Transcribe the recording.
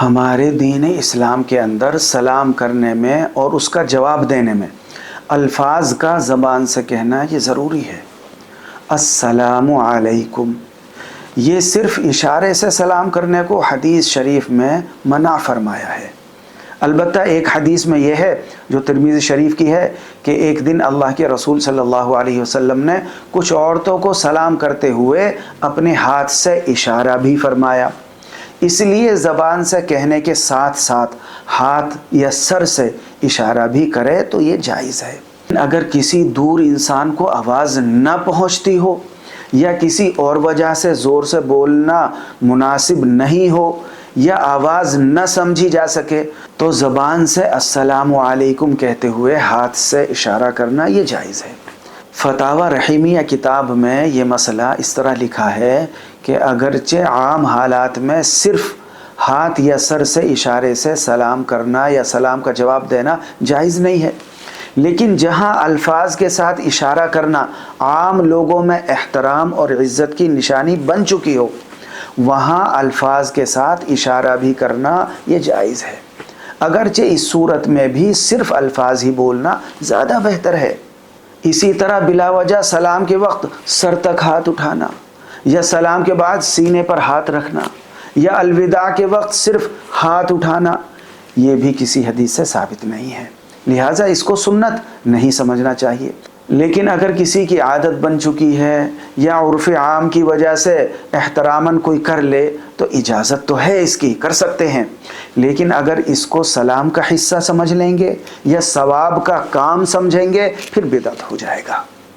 ہمارے دین اسلام کے اندر سلام کرنے میں اور اس کا جواب دینے میں الفاظ کا زبان سے کہنا یہ ضروری ہے۔ السلام علیکم، یہ صرف اشارے سے سلام کرنے کو حدیث شریف میں منع فرمایا ہے۔ البتہ ایک حدیث میں یہ ہے جو ترمذی شریف کی ہے کہ ایک دن اللہ کے رسول صلی اللہ علیہ وسلم نے کچھ عورتوں کو سلام کرتے ہوئے اپنے ہاتھ سے اشارہ بھی فرمایا۔ اس لیے زبان سے کہنے کے ساتھ ساتھ ہاتھ یا سر سے اشارہ بھی کرے تو یہ جائز ہے۔ اگر کسی دور انسان کو آواز نہ پہنچتی ہو یا کسی اور وجہ سے زور سے بولنا مناسب نہیں ہو یا آواز نہ سمجھی جا سکے تو زبان سے السلام علیکم کہتے ہوئے ہاتھ سے اشارہ کرنا یہ جائز ہے۔ فتاوی رحیمیہ کتاب میں یہ مسئلہ اس طرح لکھا ہے کہ اگرچہ عام حالات میں صرف ہاتھ یا سر سے اشارے سے سلام کرنا یا سلام کا جواب دینا جائز نہیں ہے، لیکن جہاں الفاظ کے ساتھ اشارہ کرنا عام لوگوں میں احترام اور عزت کی نشانی بن چکی ہو وہاں الفاظ کے ساتھ اشارہ بھی کرنا یہ جائز ہے، اگرچہ اس صورت میں بھی صرف الفاظ ہی بولنا زیادہ بہتر ہے۔ اسی طرح بلا وجہ سلام کے وقت سر تک ہاتھ اٹھانا یا سلام کے بعد سینے پر ہاتھ رکھنا یا الوداع کے وقت صرف ہاتھ اٹھانا یہ بھی کسی حدیث سے ثابت نہیں ہے، لہٰذا اس کو سنت نہیں سمجھنا چاہیے۔ لیکن اگر کسی کی عادت بن چکی ہے یا عرف عام کی وجہ سے احتراماً کوئی کر لے تو اجازت تو ہے اس کی، کر سکتے ہیں، لیکن اگر اس کو سلام کا حصہ سمجھ لیں گے یا ثواب کا کام سمجھیں گے پھر بدعت ہو جائے گا۔